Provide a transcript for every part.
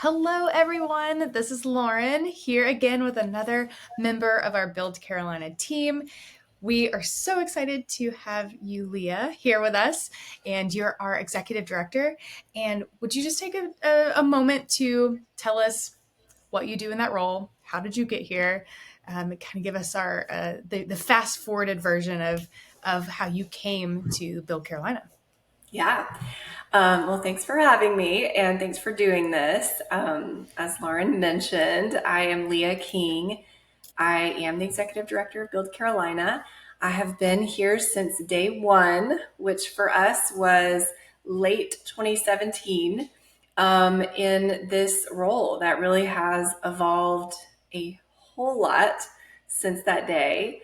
Hello, everyone. This is Lauren here again with another member of our Build Carolina team. We are so excited to have you, Leah, here with us, and you're our executive director. And would you just take a moment to tell us what you do in that role? How did you get here? Kind of give us our the fast forwarded version of how you came to Build Carolina. Yeah. Well, thanks for having me and thanks for doing this. As Lauren mentioned, I am Lelia King. I am the executive director of Build Carolina. I have been here since day one, which for us was late 2017, in this role that really has evolved a whole lot since that day,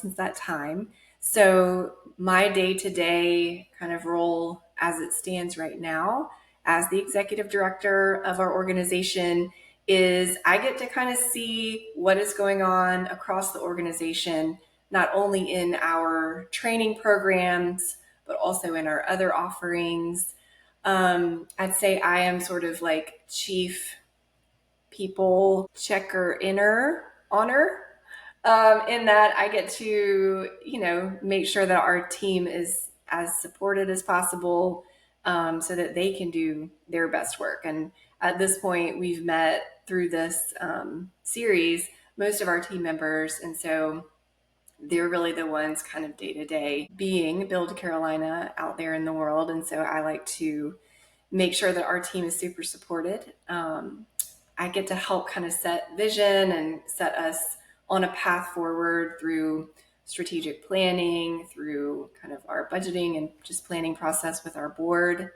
since that time. So my day-to-day kind of role as it stands right now as the executive director of our organization is I get to kind of see what is going on across the organization, not only in our training programs, but also in our other offerings. I'd say I am sort of like chief people checker inner honor, in that I get to, make sure that our team is as supported as possible, so that they can do their best work. And at this point, we've met through this series most of our team members. And so they're really the ones kind of day to day being Build Carolina out there in the world. And so I like to make sure that our team is super supported. I get to help kind of set vision and set us on a path forward through strategic planning, through kind of our budgeting and just planning process with our board.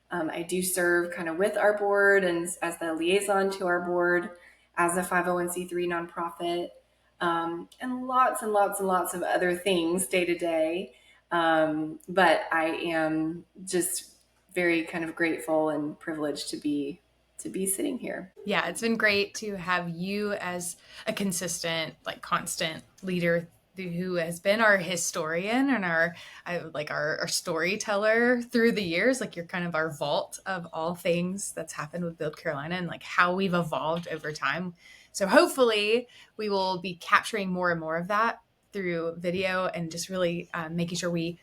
I do serve kind of with our board and as the liaison to our board as a 501c3 nonprofit, and lots and lots and lots of other things day to day. But I am just very kind of grateful and privileged to be sitting here. Yeah, it's been great to have you as a consistent, like constant leader who has been our historian and our storyteller through the years. Like you're kind of our vault of all things that's happened with Build Carolina and like how we've evolved over time. So hopefully we will be capturing more and more of that through video and just really making sure we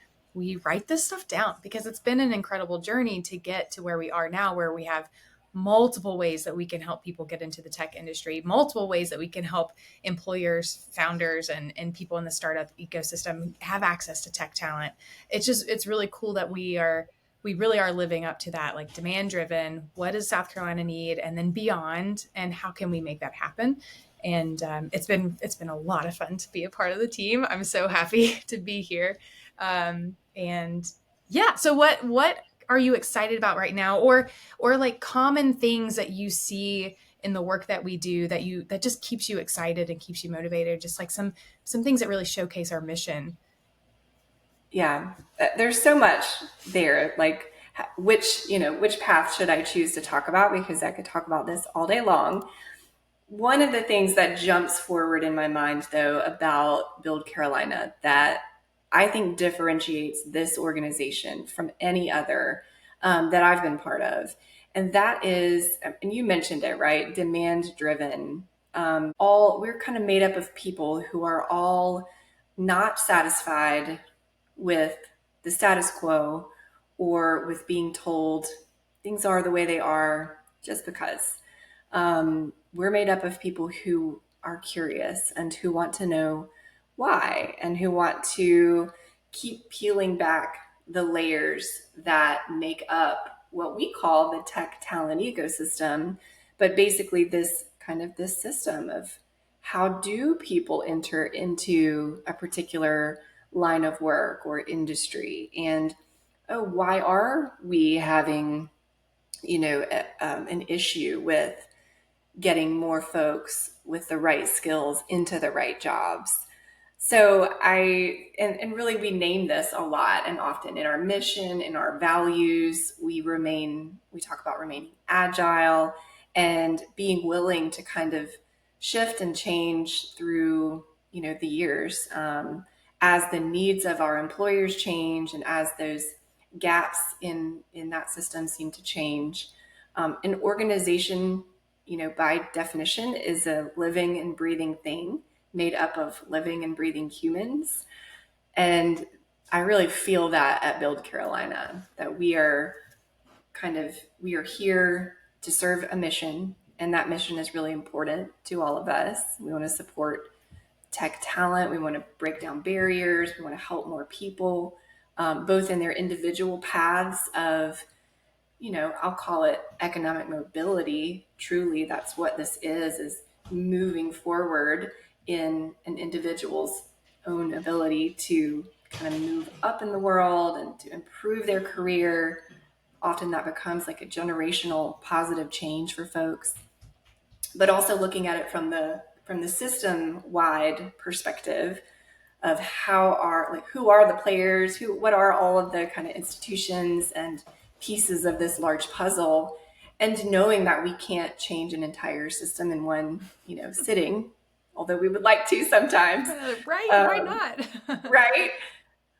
write this stuff down because it's been an incredible journey to get to where we are now, where we have multiple ways that we can help people get into the tech industry, multiple ways that we can help employers, founders, and people in the startup ecosystem have access to tech talent. It's really cool that we really are living up to that, like demand driven. What does South Carolina need, and then beyond, and how can we make that happen? And it's been a lot of fun to be a part of the team. I'm so happy to be here. And yeah, so what are you excited about right now, or like common things that you see in the work that we do that just keeps you excited and keeps you motivated, just like some things that really showcase our mission? Yeah, there's so much there. Like which path should I choose to talk about? Because I could talk about this all day long. One of the things that jumps forward in my mind, though, about Build Carolina that I think differentiates this organization from any other, that I've been part of, and that is, and you mentioned it, right? Demand driven. All we're kind of made up of people who are all not satisfied with the status quo or with being told things are the way they are just because. We're made up of people who are curious and who want to know why and who want to keep peeling back the layers that make up what we call the tech talent ecosystem. But basically, this system of how do people enter into a particular line of work or industry, and oh, why are we having an issue with getting more folks with the right skills into the right jobs. So and really we name this a lot and often in our mission, in our values, we talk about remaining agile and being willing to kind of shift and change through, the years, as the needs of our employers change and as those gaps in that system seem to change. An organization, by definition, is a living and breathing thing made up of living and breathing humans. And I really feel that at Build Carolina, that we are here to serve a mission, and that mission is really important to all of us. We want to support tech talent. We want to break down barriers. We want to help more people, both in their individual paths of, I'll call it economic mobility. Truly, that's what this is moving forward in an individual's own ability to kind of move up in the world and to improve their career. Often that becomes like a generational positive change for folks, but also looking at it from the system wide perspective of who are the players, what are all of the kind of institutions and pieces of this large puzzle, and knowing that we can't change an entire system in one sitting, although we would like to sometimes. Right? Why not? Right,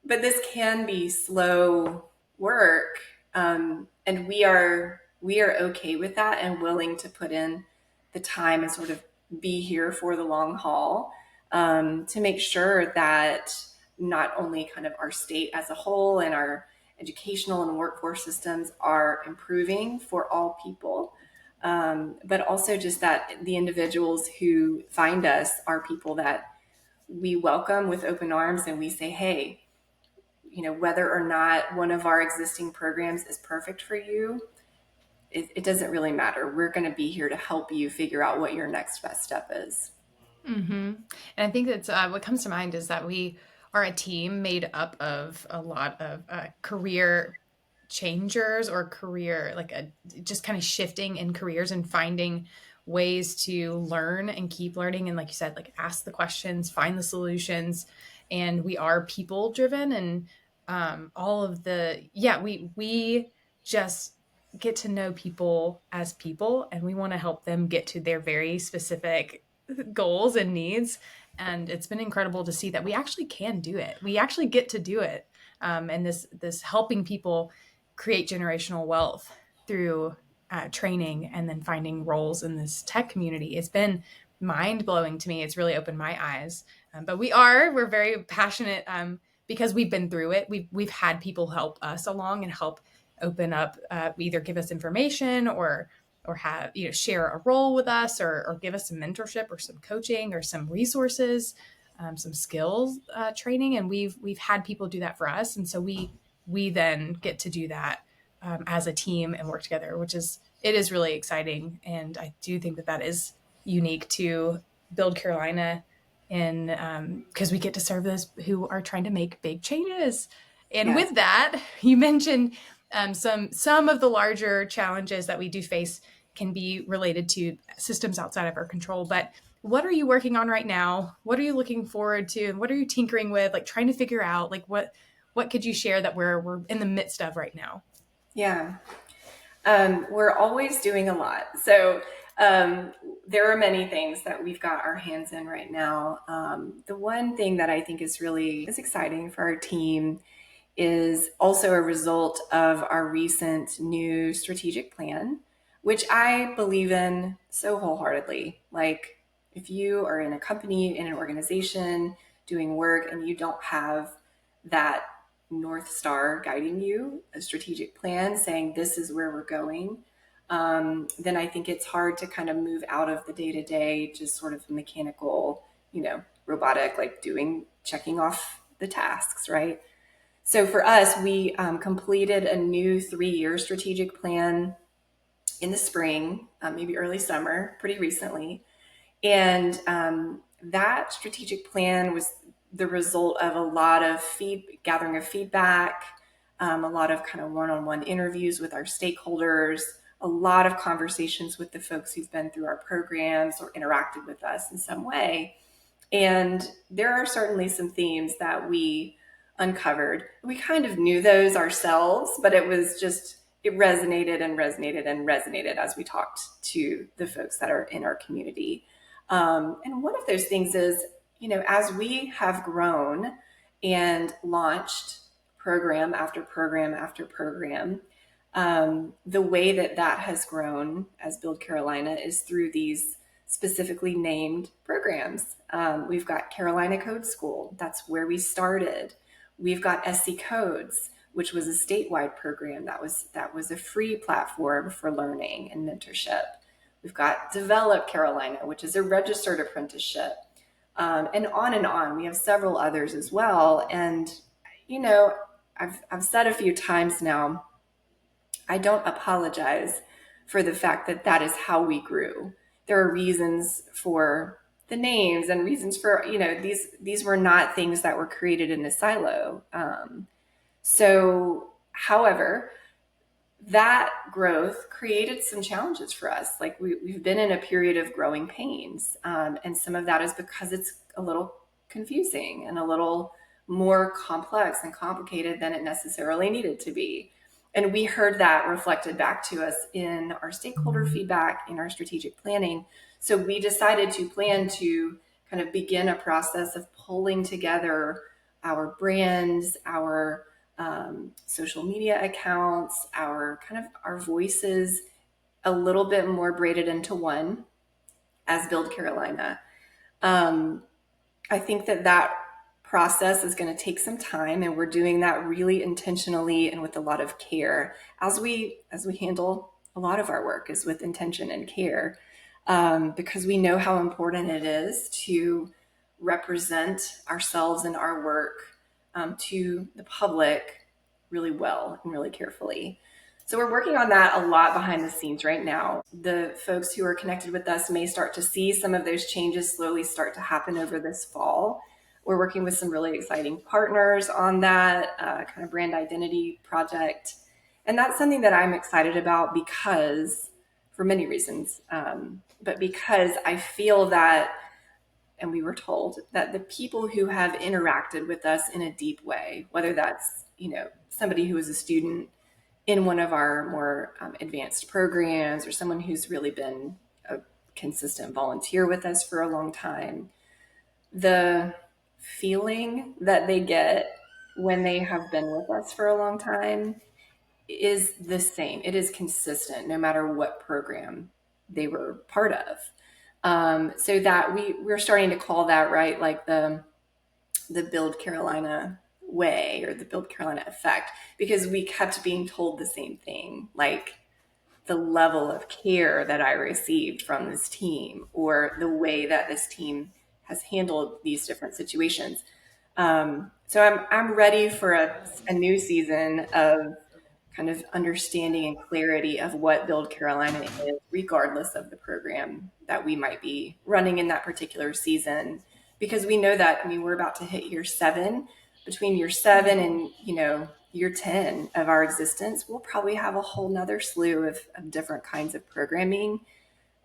but this can be slow work, and we are okay with that and willing to put in the time and sort of be here for the long haul, to make sure that not only kind of our state as a whole and our educational and workforce systems are improving for all people, but also just that the individuals who find us are people that we welcome with open arms, and we say, hey, whether or not one of our existing programs is perfect for you, it doesn't really matter. We're going to be here to help you figure out what your next best step is. And I think that's what comes to mind is that we are a team made up of a lot of career changers or career just kind of shifting in careers and finding ways to learn and keep learning, and like you said, like ask the questions, find the solutions. And we are people driven, and all of the we just get to know people as people, and we want to help them get to their very specific goals and needs. And it's been incredible to see that we actually can do it. We actually get to do it. And this helping people create generational wealth through training and then finding roles in this tech community. It's been mind blowing to me. It's really opened my eyes. But we're very passionate, because we've been through it. We've had people help us along and help open up, either give us information or have share a role with us, or give us some mentorship or some coaching or some resources, some skills training. And we've had people do that for us, and so we then get to do that as a team and work together, it is really exciting. And I do think that is unique to Build Carolina, and because we get to serve those who are trying to make big changes. And Yes. with that, you mentioned some of the larger challenges that we do face can be related to systems outside of our control. But what are you working on right now? What are you looking forward to? And what are you tinkering with? Like trying to figure out like what could you share that we're in the midst of right now? Yeah. We're always doing a lot. So there are many things that we've got our hands in right now. The one thing that I think is exciting for our team is also a result of our recent new strategic plan, which I believe in so wholeheartedly. Like, if you are in a company, in an organization, doing work, and you don't have that North Star guiding you, a strategic plan saying this is where we're going, then I think it's hard to kind of move out of the day to day, just sort of mechanical, robotic, like checking off the tasks, right? So for us, we completed a new 3-year strategic plan in the spring, maybe early summer, pretty recently. And that strategic plan was the result of a lot of gathering of feedback, a lot of kind of one-on-one interviews with our stakeholders, a lot of conversations with the folks who've been through our programs or interacted with us in some way. And there are certainly some themes that we uncovered. We kind of knew those ourselves, but it resonated and resonated and resonated as we talked to the folks that are in our community. And one of those things is, as we have grown and launched program after program after program, The way that that has grown as Build Carolina is through these specifically named programs. We've got Carolina Code School, that's where we started. We've got SC Codes, which was a statewide program that was a free platform for learning and mentorship. We've got Develop Carolina, which is a registered apprenticeship, and on and on. We have several others as well. And you know, I've said a few times now, I don't apologize for the fact that that is how we grew. There are reasons for the names and reasons for, these were not things that were created in a silo. However, that growth created some challenges for us. Like we've been in a period of growing pains. And some of that is because it's a little confusing and a little more complex and complicated than it necessarily needed to be. And we heard that reflected back to us in our stakeholder feedback, in our strategic planning. So we decided to plan to kind of begin a process of pulling together our brands, our social media accounts, our kind of our voices a little bit more braided into one as Build Carolina. Um, I think that that process is going to take some time, and we're doing that really intentionally and with a lot of care as we handle a lot of our work is with intention and care, because we know how important it is to represent ourselves and our work to the public really well and really carefully. So we're working on that a lot behind the scenes right now. The folks who are connected with us may start to see some of those changes slowly start to happen over this fall. We're working with some really exciting partners on that kind of brand identity project. And that's something that I'm excited about because, for many reasons, but because I feel that, and we were told that the people who have interacted with us in a deep way, whether that's, somebody who is a student in one of our more advanced programs or someone who's really been a consistent volunteer with us for a long time, the feeling that they get when they have been with us for a long time is the same. It is consistent no matter what program they were part of. So that we're starting to call that, right, like the Build Carolina way or the Build Carolina effect, because we kept being told the same thing, like the level of care that I received from this team or the way that this team has handled these different situations. So I'm ready for a new season of kind of understanding and clarity of what Build Carolina is, regardless of the program that we might be running in that particular season. Because we know that, I mean, we're about to hit year 7. Between year 7 and, year 10 of our existence, we'll probably have a whole nother slew of different kinds of programming.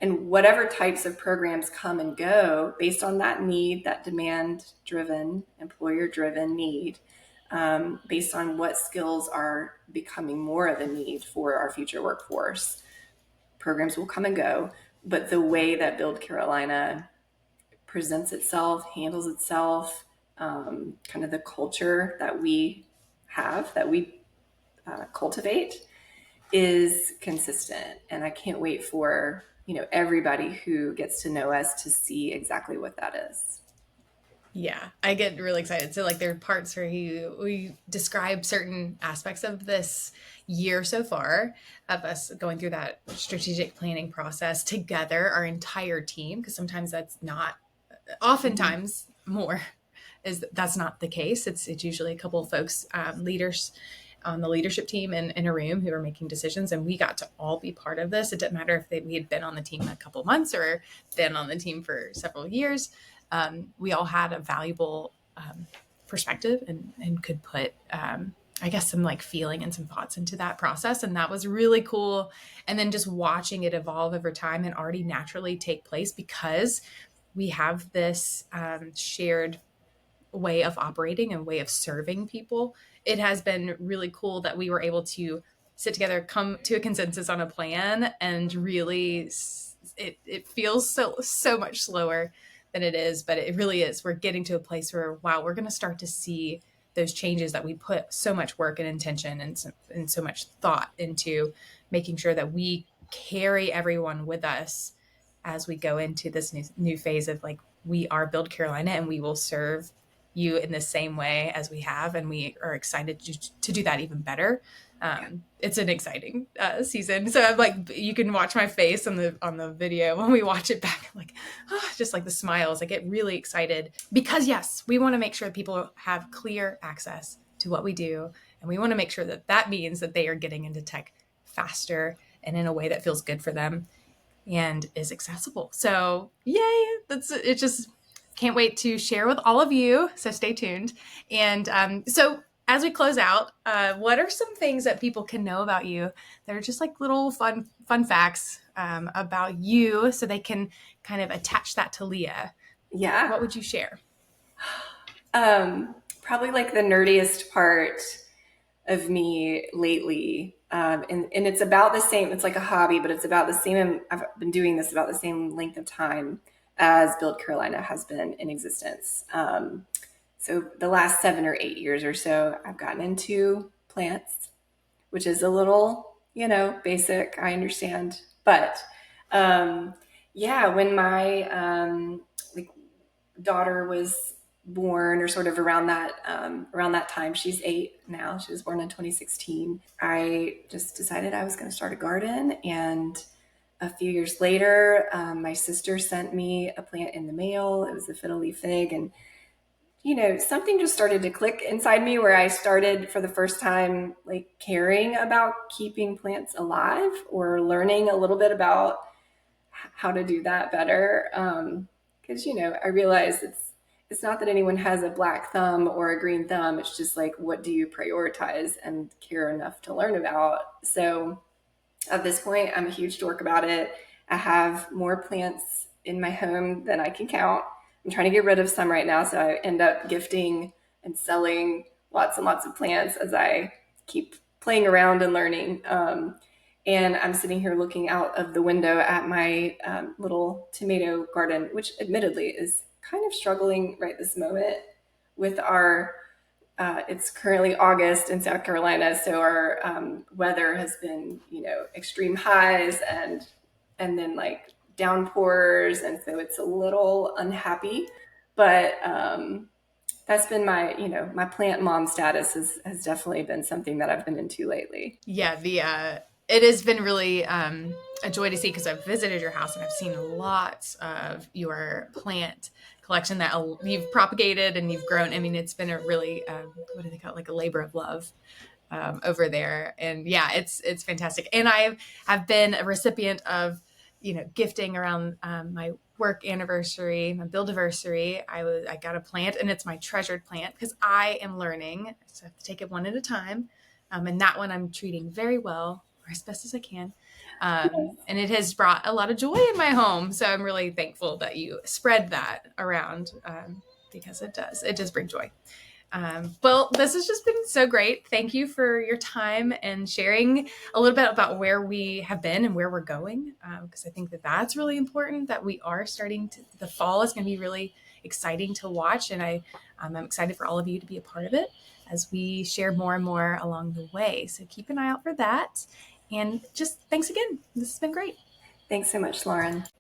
And whatever types of programs come and go based on that need, that demand driven, employer driven need, based on what skills are becoming more of a need for our future workforce. Programs will come and go, but the way that Build Carolina presents itself, handles itself, kind of the culture that we have, that we cultivate, is consistent. And I can't wait for everybody who gets to know us to see exactly what that is. Yeah, I get really excited. So, like, there are parts where we describe certain aspects of this year so far of us going through that strategic planning process together, our entire team, because sometimes that's not, oftentimes more is that's not the case. It's usually a couple of folks, leaders on the leadership team in a room who are making decisions, and we got to all be part of this. It didn't matter if we had been on the team a couple months or been on the team for several years. We all had a valuable perspective and could put I guess some like feeling and some thoughts into that process, and that was really cool. And then just watching it evolve over time and already naturally take place because we have this shared way of operating and way of serving people. It has been really cool that we were able to sit together, come to a consensus on a plan, and really it feels so much slower than it is, but it really is. We're getting to a place where, wow, we're going to start to see those changes that we put so much work and intention and so much thought into making sure that we carry everyone with us as we go into this new phase of like, we are Build Carolina and we will serve you in the same way as we have. And we are excited to do that even better. It's an exciting season. So I'm like, you can watch my face on the video when we watch it back. I'm like, just like the smiles. I get really excited because yes, we want to make sure that people have clear access to what we do, and we want to make sure that that means that they are getting into tech faster and in a way that feels good for them and is accessible. So yay! That's it. Just can't wait to share with all of you. So stay tuned. And so as we close out, what are some things that people can know about you that are just like little fun facts about you, so they can kind of attach that to Leah? Yeah. What would you share? Probably like the nerdiest part of me lately. And it's about the same, it's like a hobby, but it's about the same. I've been doing this about the same length of time as Build Carolina has been in existence. So the last 7 or 8 years or so, I've gotten into plants, which is a little, basic. I understand. But yeah, when my like daughter was born, or sort of around that time, she's 8 now, she was born in 2016, I just decided I was going to start a garden. And a few years later, my sister sent me a plant in the mail. It was a fiddle leaf fig. And something just started to click inside me, where I started for the first time like caring about keeping plants alive, or learning a little bit about how to do that better. Because I realize it's not that anyone has a black thumb or a green thumb. It's just like, what do you prioritize and care enough to learn about? So at this point, I'm a huge dork about it. I have more plants in my home than I can count. I'm trying to get rid of some right now, so I end up gifting and selling lots and lots of plants as I keep playing around and learning. And I'm sitting here looking out of the window at my little tomato garden, which admittedly is kind of struggling right this moment with our it's currently August in South Carolina, so our weather has been, extreme highs and then like downpours, and so it's a little unhappy. But that's been my, my plant mom status has definitely been something that I've been into lately. Yeah, the it has been really a joy to see, because I've visited your house and I've seen lots of your plant collection that you've propagated and you've grown. I mean, it's been a really what do they call it, like a labor of love over there. And yeah, it's fantastic. And I've been a recipient of gifting around my work anniversary, my build anniversary. I got a plant, and it's my treasured plant because I am learning, so I have to take it one at a time. And that one I'm treating very well, or as best as I can. And it has brought a lot of joy in my home. So I'm really thankful that you spread that around, because it does bring joy. Well, this has just been so great. Thank you for your time and sharing a little bit about where we have been and where we're going. Because I think that that's really important, that we are the fall is going to be really exciting to watch. And I'm excited for all of you to be a part of it as we share more and more along the way. So keep an eye out for that. And just thanks again. This has been great. Thanks so much, Lauren.